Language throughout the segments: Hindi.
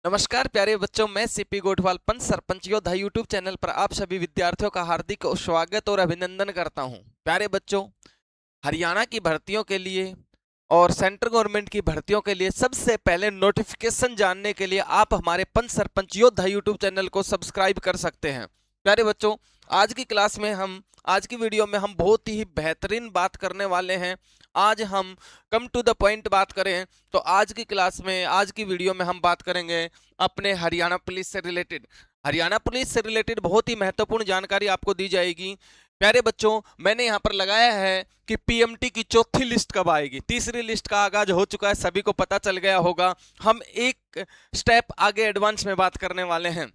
नमस्कार प्यारे बच्चों, मैं सीपी गोठवाल पंच सरपंच योद्धा यूट्यूब चैनल पर आप सभी विद्यार्थियों का हार्दिक स्वागत और अभिनंदन करता हूं। प्यारे बच्चों, हरियाणा की भर्तियों के लिए और सेंट्रल गवर्नमेंट की भर्तियों के लिए सबसे पहले नोटिफिकेशन जानने के लिए आप हमारे पंच सरपंच योद्धा यूट्यूब चैनल को सब्सक्राइब कर सकते हैं। प्यारे बच्चों, आज की वीडियो में हम बहुत ही बेहतरीन बात करने वाले हैं। आज हम कम टू द पॉइंट बात करें तो आज की वीडियो में हम बात करेंगे अपने हरियाणा पुलिस से रिलेटेड बहुत ही महत्वपूर्ण जानकारी आपको दी जाएगी। प्यारे बच्चों, मैंने यहाँ पर लगाया है कि पीएमटी की चौथी लिस्ट कब आएगी। तीसरी लिस्ट का आगाज हो चुका है, सभी को पता चल गया होगा। हम एक स्टेप आगे एडवांस में बात करने वाले हैं।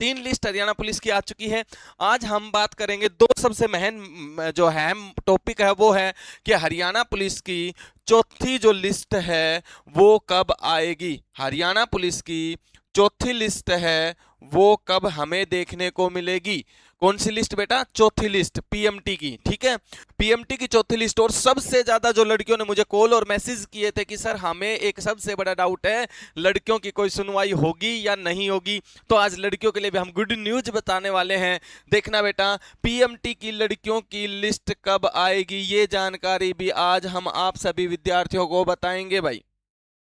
3 लिस्ट हरियाणा पुलिस की आ चुकी है। आज हम बात करेंगे दो सबसे महन जो है टॉपिक है, वो है कि हरियाणा पुलिस की चौथी जो लिस्ट है वो कब आएगी। हरियाणा पुलिस की चौथी लिस्ट है वो कब हमें देखने को मिलेगी। कौन सी लिस्ट बेटा? चौथी लिस्ट पीएमटी की। ठीक है, पीएमटी की चौथी लिस्ट। और सबसे ज्यादा जो लड़कियों ने मुझे कॉल और मैसेज किए थे कि सर हमें एक सबसे बड़ा डाउट है, लड़कियों की कोई सुनवाई होगी या नहीं होगी, तो आज लड़कियों के लिए भी हम गुड न्यूज बताने वाले हैं। देखना बेटा, पीएमटी की लड़कियों की लिस्ट कब आएगी, ये जानकारी भी आज हम आप सभी विद्यार्थियों को बताएंगे। भाई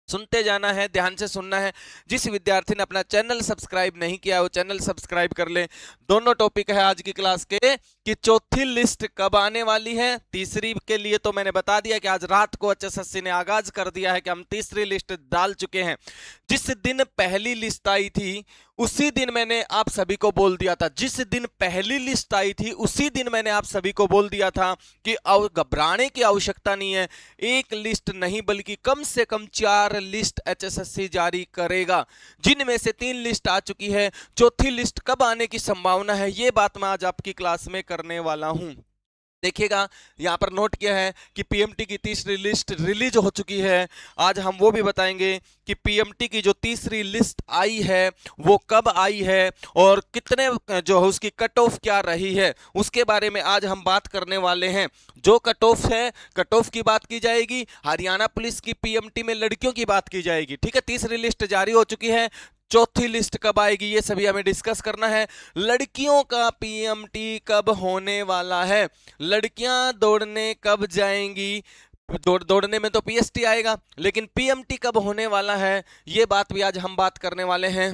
सुनते जाना है, ध्यान से सुनना है। जिस विद्यार्थी ने अपना चैनल सब्सक्राइब नहीं किया वो चैनल सब्सक्राइब कर ले। दोनों टॉपिक है आज की क्लास के कि चौथी लिस्ट कब आने वाली है। तीसरी के लिए तो मैंने बता दिया कि आज रात को एचएसएससी ने आगाज कर दिया है कि हम तीसरी लिस्ट डाल चुके हैं। जिस दिन पहली लिस्ट आई थी उसी दिन मैंने आप सभी को बोल दिया था, जिस दिन पहली लिस्ट आई थी उसी दिन मैंने आप सभी को बोल दिया था कि घबराने की आवश्यकता नहीं है। एक लिस्ट नहीं बल्कि कम से कम 4 लिस्ट एचएसएससी जारी करेगा, जिनमें से 3 लिस्ट आ चुकी है। चौथी लिस्ट कब आने की संभावना है, ये बात मैं आज आपकी क्लास में करने वाला हूं। देखिएगा, यहां पर नोट किया है कि पीएमटी की तीसरी लिस्ट रिलीज हो चुकी है। आज हम वो भी बताएंगे कि पीएमटी की जो तीसरी लिस्ट आई है वो कब आई है और कितने जो है उसकी कट ऑफ क्या रही है, उसके बारे में आज हम बात करने वाले हैं। जो कट ऑफ है, कट ऑफ की बात की जाएगी। हरियाणा पुलिस की पीएमटी में लड़कियों की बात की जाएगी। ठीक है, तीसरी लिस्ट जारी हो चुकी है, चौथी लिस्ट कब आएगी ये सभी हमें डिस्कस करना है। लड़कियों का पीएमटी कब होने वाला है, लड़कियां दौड़ने कब जाएंगी। दौड़ने में तो पीएसटी आएगा, लेकिन पीएमटी कब होने वाला है ये बात भी आज हम बात करने वाले हैं।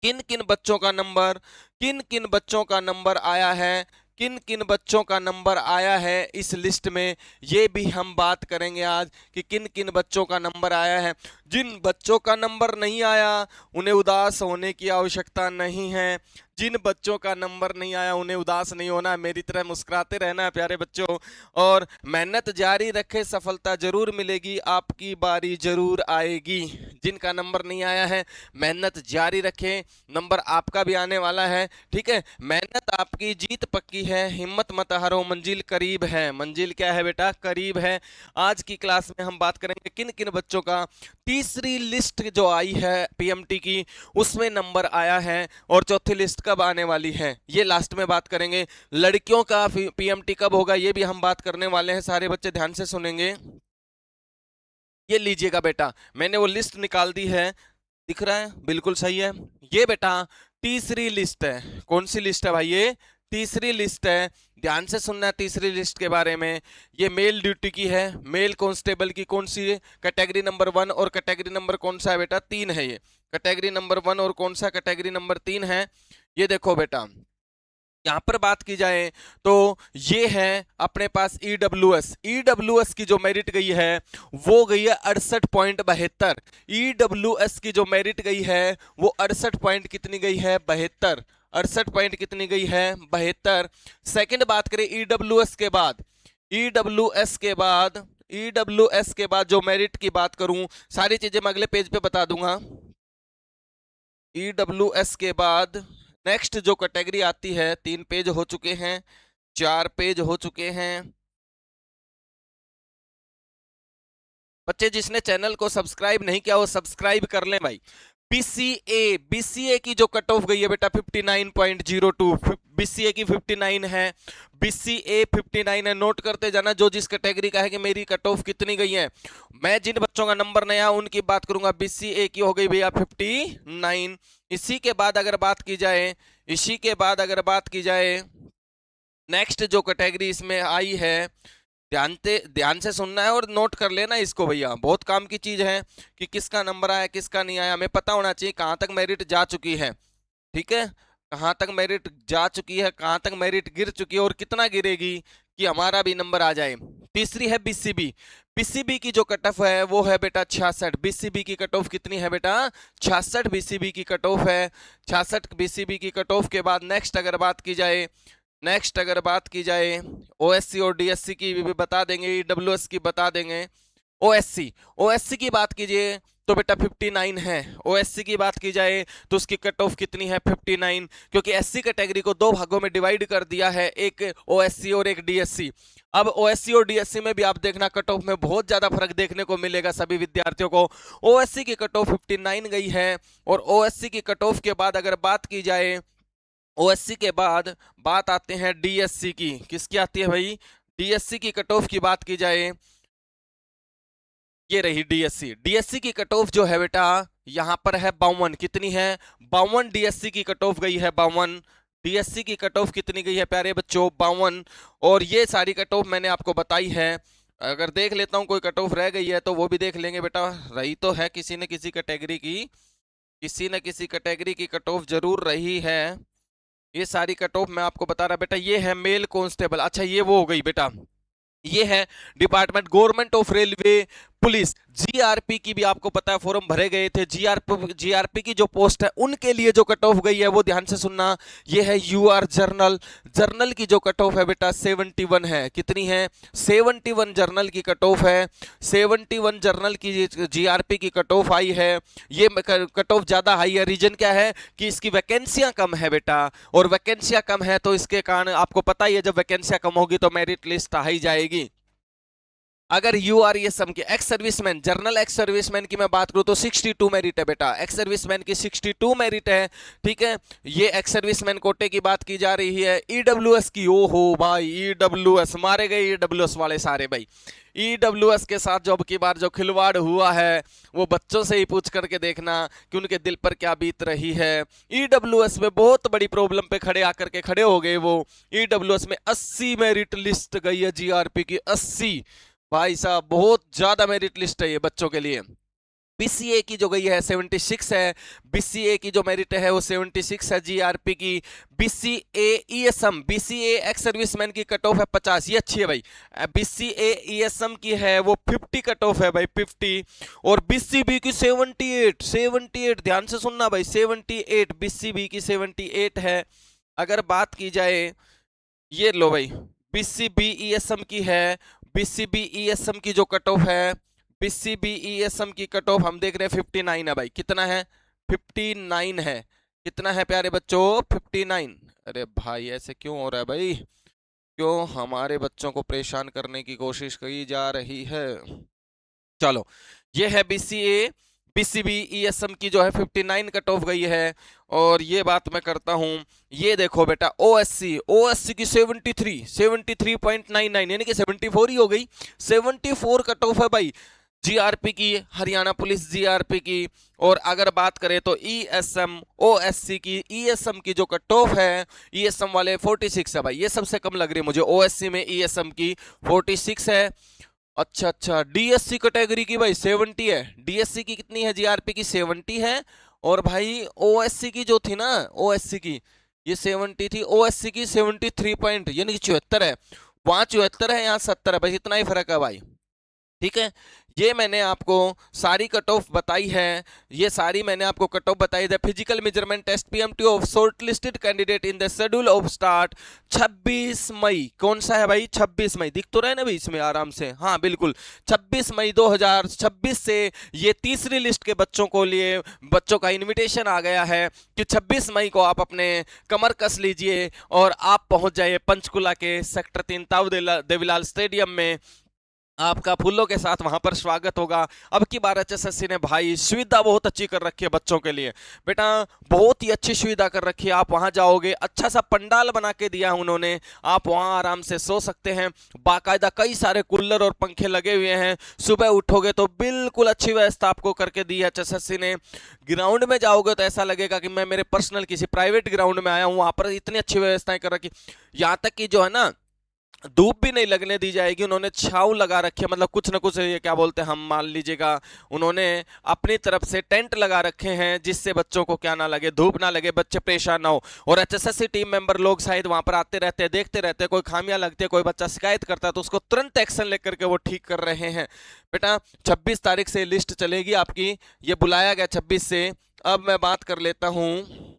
किन किन बच्चों का नंबर आया है, किन किन बच्चों का नंबर आया है इस लिस्ट में, ये भी हम बात करेंगे आज कि किन किन बच्चों का नंबर आया है। जिन बच्चों का नंबर नहीं आया उन्हें उदास होने की आवश्यकता नहीं है। जिन बच्चों का नंबर नहीं आया उन्हें उदास नहीं होना, मेरी तरह मुस्कुराते रहना है प्यारे बच्चों। और मेहनत जारी रखे, सफलता जरूर मिलेगी, आपकी बारी जरूर आएगी। जिनका नंबर नहीं आया है मेहनत जारी रखें, नंबर आपका भी आने वाला है। ठीक है, मेहनत आपकी, जीत पक्की है, हिम्मत मत हारो, मंजिल करीब है। मंजिल क्या है बेटा? करीब है। आज की क्लास में हम बात करेंगे किन किन बच्चों का तीसरी लिस्ट जो आई है पीएमटी की उसमें नंबर आया है और चौथी लिस्ट कब आने वाली है, ये लास्ट में बात करेंगे। लड़कियों का पीएमटी कब होगा ये भी हम बात करने वाले हैं। सारे बच्चे ध्यान से सुनेंगे। ये लीजिएगा बेटा, मैंने वो लिस्ट निकाल दी है, दिख रहा है? बिल्कुल सही है। ये बेटा तीसरी लिस्ट है। कौन सी लिस्ट है भाई? ये तीसरी लिस्ट है। ध्यान से सुनना है तीसरी लिस्ट के बारे में। ये मेल ड्यूटी की है, मेल कांस्टेबल की। कौन सी है? कैटेगरी नंबर 1 और कैटेगरी नंबर कौन सा है बेटा? 3 है। ये कैटेगरी नंबर 1 और कौन सा कैटेगरी नंबर 3 है? ये देखो बेटा, यहां पर बात की जाए तो ये है अपने पास ईडब्ल्यूएस की जो मेरिट गई है वो गई है 68.72। ईडब्ल्यूएस की जो मेरिट गई है वो 68 पॉइंट कितनी गई है? 72। 68 पॉइंट कितनी गई है? 72। सेकंड बात करें ईडब्ल्यूएस के बाद, ईडब्ल्यूएस के बाद ईडब्ल्यूएस के बाद जो मेरिट की बात करूं, सारी चीजें मैं अगले पेज पे बता दूंगा। ईडब्ल्यूएस के बाद नेक्स्ट जो कैटेगरी आती है, 3 पेज हो चुके हैं, 4 पेज हो चुके हैं। बच्चे जिसने चैनल को सब्सक्राइब नहीं किया वो सब्सक्राइब कर लें भाई। बीसीए की जो कट ऑफ गई है बेटा 59.02, बीसीए की 59 है, बीसीए 59 है। नोट करते जाना जो जिस कैटेगरी का है कि मेरी कट ऑफ कितनी गई है। मैं जिन बच्चों का नंबर नया उनकी बात करूंगा। बीसीए की हो गई भैया 59। इसी के बाद अगर बात की जाए नेक्स्ट जो कैटेगरी इसमें आई है, ध्यान से सुनना है और नोट कर लेना इसको भैया, बहुत काम की चीज है कि किसका नंबर आया किसका नहीं आया। हमें पता होना चाहिए कहां तक मेरिट जा चुकी है, ठीक है, कहां तक मेरिट जा चुकी है, कहां तक मेरिट गिर चुकी है और कितना गिरेगी कि हमारा भी नंबर आ जाए। तीसरी है बीसीबी। बीसीबी की जो कट ऑफ है वो है बेटा 66। बीसीबी की कट ऑफ कितनी है बेटा? 66 बीसीबी की कट ऑफ है। 66 बीसीबी की कट ऑफ के बाद नेक्स्ट अगर बात की जाए ओएससी और डीएससी की भी बता देंगे, ईडब्ल्यूएस की बता देंगे। ओएससी की बात कीजिए तो बेटा 59 है। ओएससी की बात की जाए तो उसकी कट ऑफ कितनी है? 59, क्योंकि एससी कैटेगरी को दो भागों में डिवाइड कर दिया है, एक ओएससी और एक डीएससी। अब ओएससी और डीएससी में भी आप देखना कट ऑफ में बहुत ज्यादा फर्क देखने को मिलेगा सभी विद्यार्थियों को। ओएससी की कट ऑफ 59 गई है और ओएससी की कट ऑफ के बाद अगर बात की जाए, ओएससी के बाद बात आते हैं डीएससी की। किसकी आती है भाई? डीएससी की कट ऑफ की बात की जाए, ये रही डीएससी। डीएससी की कट ऑफ जो है बेटा यहां पर है 52। कितनी है? 52 डीएससी की कट ऑफ गई है, 52। डीएससी की कट ऑफ कितनी गई है प्यारे बच्चों? 52। और ये सारी कट ऑफ मैंने आपको बताई है। अगर देख लेता हूं कोई कट ऑफ रह गई है तो वो भी देख लेंगे बेटा। रही तो है किसी न किसी कैटेगरी की कट ऑफ जरूर रही है। ये सारी कट ऑफ मैं आपको बता रहा बेटा। ये है मेल कांस्टेबल, अच्छा ये वो हो गई बेटा, ये है department government of railway police. GRP की भी आपको पता है फॉर्म भरे गए थे। जीआरपी की जो पोस्ट है उनके लिए जो कट ऑफ गई है वो ध्यान से सुनना। ये है यूआर जर्नल की जो कट ऑफ है बेटा 71 है। कितनी है? 71 जर्नल की कट ऑफ है। 71 जर्नल की जीआरपी की कट ऑफ आई है। ये कट ऑफ ज्यादा हाई है, रीजन क्या है कि इसकी वैकेंसियां कम है बेटा, और वैकेंसियां कम है तो इसके कारण आपको पता ही है जब वैकेंसियां कम होगी तो मेरिट लिस्ट हाई जाएगी। अगर यूआरएसएम के ex serviceman, journal ex serviceman की मैं बात करूं तो 62 मेरिट है बेटा। एक्स सर्विसमैन की 62 मेरिट है, ठीक है। ये एक्स सर्विसमैन कोटे की बात की जा रही है। ईडब्ल्यूएस की, ओ हो भाई, ईडब्ल्यूएस मारे गए, ईडब्ल्यूएस वाले सारे भाई। ईडब्ल्यूएस के साथ जो अब की बार जो खिलवाड़ हुआ है वो बच्चों से ही पूछ करके देखना कि उनके दिल पर क्या बीत रही है। ईडब्ल्यूएस में बहुत बड़ी प्रॉब्लम पे खड़े हो गए वो। ईडब्ल्यूएस में 80 मेरिट लिस्ट गई है जीआरपी की, 80 भाई साहब, बहुत ज्यादा मेरिट लिस्ट है ये बच्चों के लिए। बीसीए की जो गई है 76 है। बीसीए की जो मेरिट है वो 76 है जीआरपी की। BCA ESM, BCA ex serviceman की कट ऑफ है 50, ये अच्छी है भाई। बीसीए ईएसएम की है वो 50 कट ऑफ है भाई, 50। और बीसीबी की 78, ध्यान से सुनना भाई, 78 बीसीबी की 78 है। अगर बात की जाए, ये लो भाई, बीसीबी ईएसएम की है। बीसीबी ईएसएम की जो कट ऑफ है, बीसीबी ईएसएम की कट ऑफ हम देख रहे हैं 59 है भाई। कितना है? 59 है। कितना है प्यारे बच्चों? 59। अरे भाई ऐसे क्यों हो रहा है भाई? क्यों हमारे बच्चों को परेशान करने की कोशिश की जा रही है? चलो, ये है बीसीए। बीसीबी ईएसएम की जो है 59 कट ऑफ गई है। और ये बात मैं करता हूं, ये देखो बेटा ओएससी की 73.99 यानी कि 74 ही हो गई। 74 कट ऑफ है भाई जीआरपी की, हरियाणा पुलिस जीआरपी की। और अगर बात करें तो ईएसएम ओएससी की, ईएसएम की जो कट ऑफ है, ईएसएम वाले 46 है भाई। ये सबसे कम लग रही है मुझे, ओएससी में ईएसएम की 46 है। अच्छा, डीएससी कैटेगरी की भाई 70 है। डीएससी की कितनी है? जीआरपी की 70 है। और भाई ओएससी की जो थी ना, ओएससी की ये 70 थी, ओएससी की 73 पॉइंट यानी कि 74 है। वहां 74 है, यहाँ 70 है, बस इतना ही फर्क है भाई, ठीक है। ये मैंने आपको सारी कट ऑफ बताई है। ये सारी मैंने आपको कट ऑफ बताई है। Physical measurement test PMT of short listed candidate in the schedule of start 26 मई। कौन सा है भाई? 26 मई। दिख तो रहा है ना भाई इसमें आराम से? हाँ बिल्कुल, 26 मई 2026 से ये तीसरी लिस्ट के बच्चों का इन्विटेशन आ गया है कि 26 मई को आप अपने कमर कस लीजिए और आप पहुंच जाइए पंचकुला के सेक्टर 3 ताऊ देवीलाल स्टेडियम में। आपका फूलों के साथ वहां पर स्वागत होगा। अब की बार एचएसएससी ने भाई सुविधा बहुत अच्छी कर रखी है बच्चों के लिए, बेटा बहुत ही अच्छी सुविधा कर रखी है। आप वहां जाओगे, अच्छा सा पंडाल बना के दिया है उन्होंने, आप वहां आराम से सो सकते हैं। बाकायदा कई सारे कूलर और पंखे लगे हुए हैं। सुबह उठोगे तो बिल्कुल अच्छी व्यवस्था आपको करके दी है एचएसएससी ने। ग्राउंड में जाओगे तो ऐसा लगेगा कि मैं मेरे पर्सनल किसी प्राइवेट ग्राउंड में आया हूं, वहां पर इतनी अच्छी व्यवस्थाएं कर रखी। यहां तक कि जो है ना, धूप भी नहीं लगने दी जाएगी, उन्होंने छांव लगा रखी है, मतलब कुछ ना कुछ ये क्या बोलते हैं हम, मान लीजिएगा उन्होंने अपनी तरफ से टेंट लगा रखे हैं जिससे बच्चों को क्या ना लगे, धूप ना लगे, बच्चे परेशान ना हो। और एचएसएससी टीम मेंबर लोग शायद वहां पर आते रहते हैं, देखते रहते हैं, कोई खामियां लगती है, कोई बच्चा शिकायत करता है तो उसको तुरंत एक्शन लेकर के वो ठीक कर रहे हैं। बेटा 26 तारीख से लिस्ट चलेगी आपकी, ये बुलाया गया 26 से। अब मैं बात कर लेता हूं,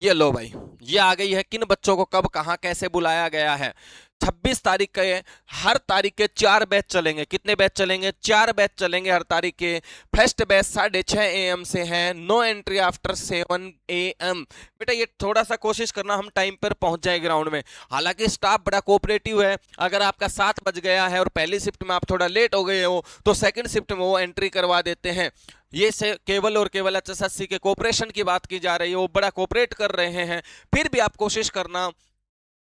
ये लो भाई, ये आ गई है किन बच्चों को कब कहां कैसे बुलाया गया है। 26 तारीख के, हर तारीख के 4 बैच चलेंगे। कितने बैच चलेंगे? 4 बैच चलेंगे हर तारीख के। फर्स्ट बैच 6:30 AM से है, नो एंट्री आफ्टर 7 AM। बेटा ये थोड़ा सा कोशिश करना हम टाइम पर पहुंच जाए ग्राउंड में। हालांकि स्टाफ बड़ा कोऑपरेटिव है, अगर आपका 7 बज गया है और पहली शिफ्ट में आप थोड़ा लेट हो गए हो तो सेकंड शिफ्ट में वो एंट्री करवा देते हैं। ये से केवल और केवल एचएसएससी के कोऑपरेशन की बात की जा रही है, वो बड़ा कोऑपरेट कर रहे हैं। फिर भी आप कोशिश करना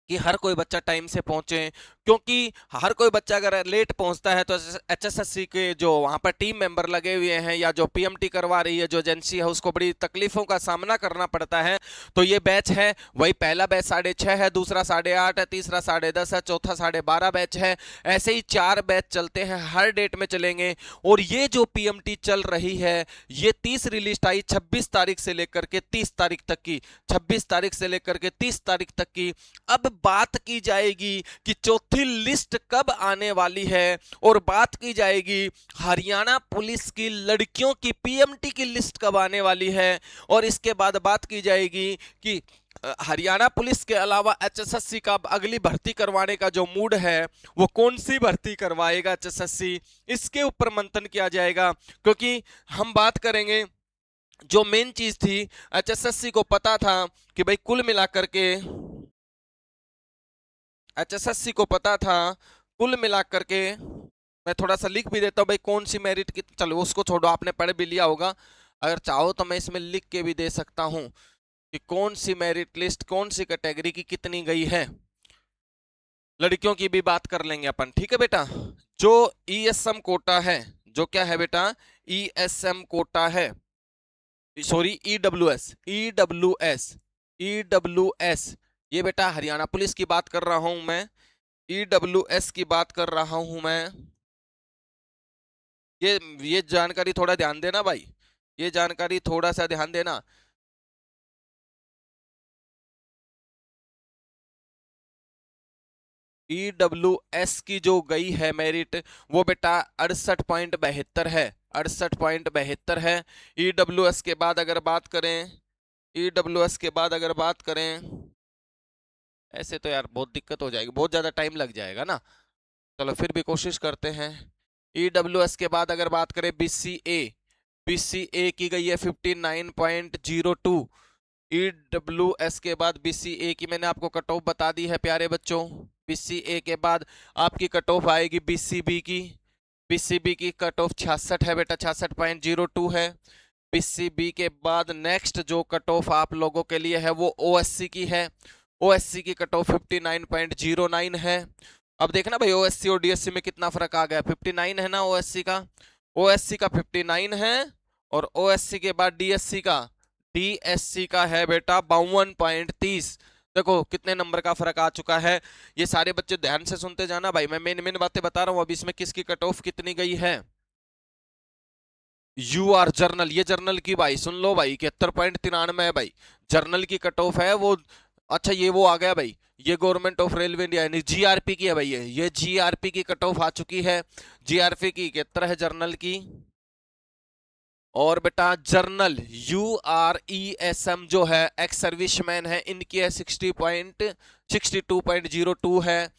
कि हर कोई बच्चा टाइम से पहुंचे, क्योंकि हर कोई बच्चा अगर लेट पहुंचता है तो एचएसएससी के जो वहां पर टीम मेंबर लगे हुए हैं या जो पीएमटी करवा रही है जो एजेंसी है उसको बड़ी तकलीफों का सामना करना पड़ता है। तो ये बैच है वही, पहला बैच 6:30 है, दूसरा 8:30 है, तीसरा 10:30 है, चौथा 12:30 बैच है। ऐसे ही 4 बैच चलते हैं, हर डेट में चलेंगे। और ये जो पीएमटी चल रही है ये 30 लिस्ट आई 26 तारीख से लेकर के 30 तारीख तक की, 26 तारीख से लेकर के 30 तारीख तक की। अब बात की जाएगी कि चौथी लिस्ट कब आने वाली है, और बात की जाएगी हरियाणा पुलिस की लड़कियों की पीएमटी की लिस्ट कब आने वाली है। और इसके बाद बात की जाएगी कि हरियाणा पुलिस के अलावा एचएसएससी का अगली भर्ती करवाने का जो मूड है वो कौन सी भर्ती करवाएगा एचएसएससी, इसके ऊपर मंथन किया जाएगा। क्योंकि हम बात करेंगे, जो मेन चीज थी, एचएसएससी को पता था कि भाई कुल मिलाकर के, एचएसएससी को पता था कुल मिलाकर के, मैं थोड़ा सा लिख भी देता हूं भाई कौन सी मेरिट की, चलो उसको छोड़ो, आपने पढ़ भी लिया होगा, अगर चाहो तो मैं इसमें लिख के भी दे सकता हूं कि कौन सी मेरिट लिस्ट कौन सी कैटेगरी की कितनी गई है। लड़कियों की भी बात कर लेंगे अपन, ठीक है बेटा। जो ईएसएम कोटा है, जो क्या है बेटा, ईएसएम कोटा है, सॉरी ईडब्ल्यूएस, ईडब्ल्यूएस, ईडब्ल्यूएस, ये बेटा हरियाणा पुलिस की बात कर रहा हूं मैं, ईडब्ल्यूएस की बात कर रहा हूं मैं। ये जानकारी थोड़ा ध्यान देना भाई, ये जानकारी थोड़ा सा ध्यान देना। ईडब्ल्यूएस की जो गई है मेरिट वो बेटा 68.72 है, 68.72 है। ईडब्ल्यूएस के बाद अगर बात करें, ईडब्ल्यूएस के बाद अगर बात करें, ऐसे तो यार बहुत दिक्कत हो जाएगी, बहुत ज्यादा टाइम लग जाएगा ना, चलो फिर भी कोशिश करते हैं। ईडब्ल्यूएस के बाद अगर बात करें बीसीए, बीसीए की गई है 59.02। ईडब्ल्यूएस के बाद बीसीए की मैंने आपको कट ऑफ बता दी है प्यारे बच्चों। बीसीए के बाद आपकी कट ऑफ आएगी बीसीबी की, बीसीबी की कट ऑफ 66 है बेटा, 66.02 है। बीसीबी के बाद नेक्स्ट जो कट ऑफ आप लोगों के लिए है वो ओएससी की है, ओएससी की कट ऑफ 59.09 है। अब देखना भाई ओएससी और डीएससी में कितना फर्क आ गया, 59 है ना ओएससी का, ओएससी का 59 है, और ओएससी के बाद डीएससी का, डीएससी का है बेटा 52.30। देखो कितने नंबर का फर्क आ चुका है। ये सारे बच्चे ध्यान से सुनते जाना भाई, मैं मेन मेन बातें बता रहा हूं। अभी इसमें किसकी कट ऑफ कितनी गई है, यूआर जर्नल, ये जर्नल की भाई सुन लो भाई 71.93 है भाई, जर्नल की कट ऑफ है वो। अच्छा ये वो आ गया भाई, ये गवर्नमेंट ऑफ रेलवे इंडिया यानी जीआरपी की है भाई, ये जीआरपी की कट ऑफ आ चुकी है, जीआरपी की 71 है जर्नल की। और बेटा जर्नल यूआरईएसएम जो है एक्स सर्विसमैन है, इनकी है 62.02 है।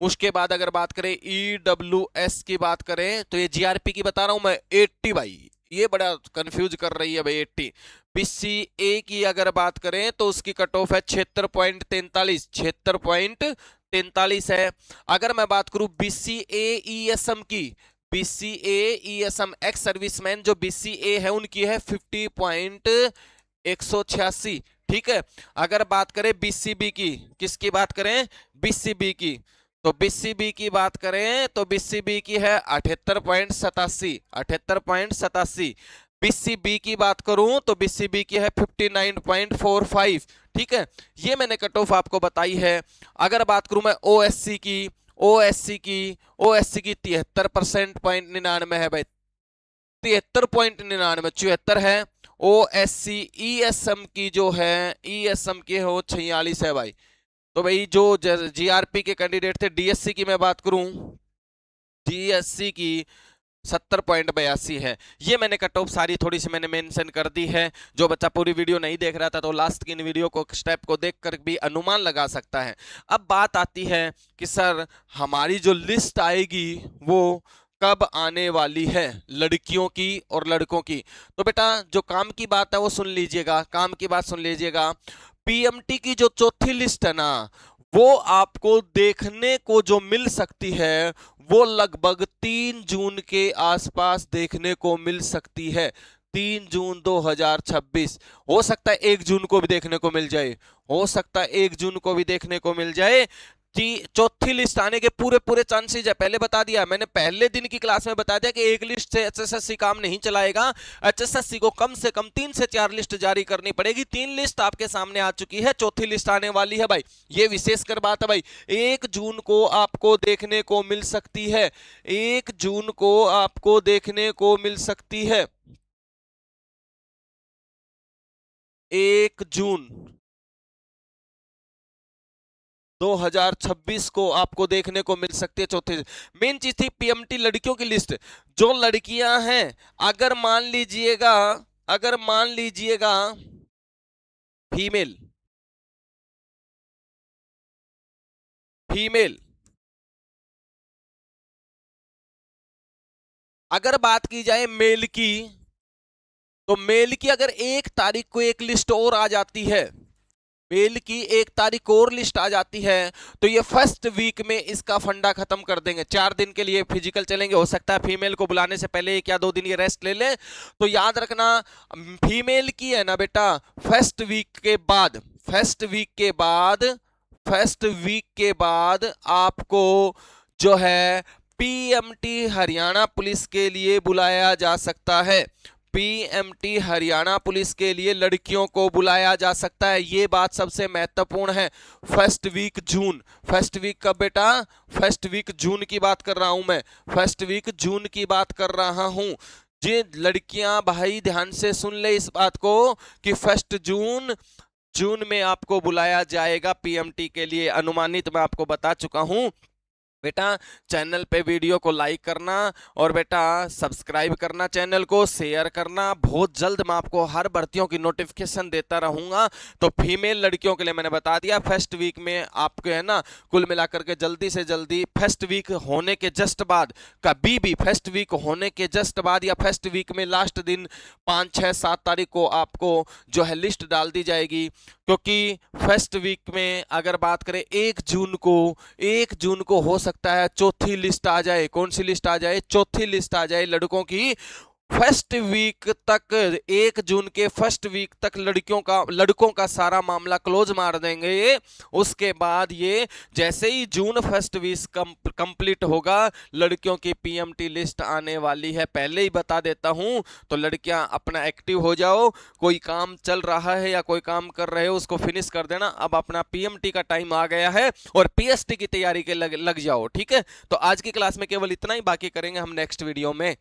उसके बाद अगर बात करें ईडब्ल्यूएस की बात करें तो ये जीआरपी की बता रहा हूं मैं 80 भाई, ये बड़ा कंफ्यूज कर रही है भाई 80। बीसीए की अगर बात करें तो उसकी कट ऑफ है 76.43, 76.43 43 है। अगर मैं बात करूं BCA-ESM की, BCA-ESM एक्स सर्विसमैन जो BCA है उनकी है 50.186, ठीक है। अगर बात करें BCB की, किसकी बात करें, BCB की, तो BCB की बात करें तो BCB की है 78.87, 78.87। BCB की बात करूं तो BCB की है 59.45, ठीक है। ये मैंने कट ऑफ आपको बताई है। अगर बात करूं मैं OSC की, OSC की 73% है भाई, 73.99, 74 है। OSC ESM की जो है, ESM की है वो 46 है भाई। तो भाई जो GRP के कैंडिडेट थे, DSC की मैं बात करूं, DSC की 70.82 है। ये मैंने कट ऑफ सारी थोड़ी सी मैंने मेंशन कर दी है। जो बच्चा पूरी वीडियो नहीं देख रहा था तो लास्ट की इन वीडियो को, स्टेप को देखकर भी अनुमान लगा सकता है। अब बात आती है कि सर हमारी जो लिस्ट आएगी वो कब आने वाली है, लड़कियों की और लड़कों की। तो बेटा जो काम की बात है वो सुन लीजिएगा, काम की बात सुन लीजिएगा। PMT की जो चौथी लिस्ट है ना, वो आपको देखने को जो मिल सकती है वो लगभग 3 जून के आसपास देखने को मिल सकती है। 3 जून 2026, हो सकता है 1 जून को भी देखने को मिल जाए, हो सकता है 1 जून को भी देखने को मिल जाए। चौथी लिस्ट आने के पूरे पूरे चांसेस है। पहले बता दिया मैंने, पहले दिन की क्लास में बता दिया कि एक लिस्ट से HSSC काम नहीं चलाएगा। HSSC को कम से कम 3 से 4 लिस्ट जारी करनी पड़ेगी। 3 लिस्ट आपके सामने आ चुकी है, चौथी लिस्ट आने वाली है भाई। ये विशेषकर बात है भाई, 1 जून को आपको देखने को मिल सकती है, 1 जून को आपको देखने को मिल सकती है, 1 जून 2026 को आपको देखने को मिल सकती है चौथे। मेन चीज थी PMT लड़कियों की लिस्ट। जो लड़कियां हैं, अगर मान लीजिएगा, अगर मान लीजिएगा फीमेल, फीमेल अगर बात की जाए मेल की, तो मेल की अगर 1 तारीख को एक लिस्ट और आ जाती है, मेल की 1 तारीख और लिस्ट आ जाती है, तो ये फर्स्ट वीक में इसका फंडा खत्म कर देंगे। 4 दिन के लिए फिजिकल चलेंगे, हो सकता है फीमेल को बुलाने से पहले 1 या 2 दिन ये रेस्ट ले ले। तो याद रखना फीमेल की है ना बेटा, फर्स्ट वीक के बाद, फर्स्ट वीक के बाद, फर्स्ट वीक के बाद आपको जो है PMT हरियाणा पुलिस के लिए बुलाया जा सकता है। PMT हरियाणा पुलिस के लिए लड़कियों को बुलाया जा सकता है। ये बात सबसे महत्वपूर्ण है। फर्स्ट वीक जून, फर्स्ट वीक कब बेटा, फर्स्ट वीक जून की बात कर रहा हूं मैं, फर्स्ट वीक जून की बात कर रहा हूं। ये लड़कियां भाई ध्यान से सुन ले इस बात को कि फर्स्ट जून में आपको बुलाया जाएगा PMT के लिए। अनुमानित मैं आपको बता चुका हूं। बेटा चैनल पे वीडियो को लाइक करना और बेटा सब्सक्राइब करना, चैनल को शेयर करना। बहुत जल्द मैं आपको हर भर्तियों की नोटिफिकेशन देता रहूंगा। तो फीमेल लड़कियों के लिए मैंने बता दिया, फर्स्ट वीक में आपको है ना, कुल मिलाकर के जल्दी से जल्दी फर्स्ट वीक होने के जस्ट बाद, कभी भी फर्स्ट वीक होने के जस्ट बाद या फर्स्ट वीक में लास्ट दिन 5, 6, 7 तारीख को आपको जो है लिस्ट डाल दी जाएगी। क्योंकि फर्स्ट वीक में अगर बात करें 1 जून को, 1 जून को हो सकता है चौथी लिस्ट आ जाए। कौन सी लिस्ट आ जाए, चौथी लिस्ट आ जाए लड़कों की। फर्स्ट वीक तक, 1 जून के फर्स्ट वीक तक लड़कों का सारा मामला क्लोज मार देंगे। उसके बाद ये जैसे ही जून फर्स्ट वीक कंप्लीट होगा, लड़कियों की PMT लिस्ट आने वाली है। पहले ही बता देता हूं, तो लड़कियां अपना एक्टिव हो जाओ। कोई काम चल रहा है या कोई काम कर रहे हो उसको फिनिश कर देना। अब अपना PMT का टाइम आ गया है और PST की तैयारी के लग जाओ, ठीक है। तो आज की क्लास में केवल इतना ही, बाकी करेंगे हम नेक्स्ट वीडियो में।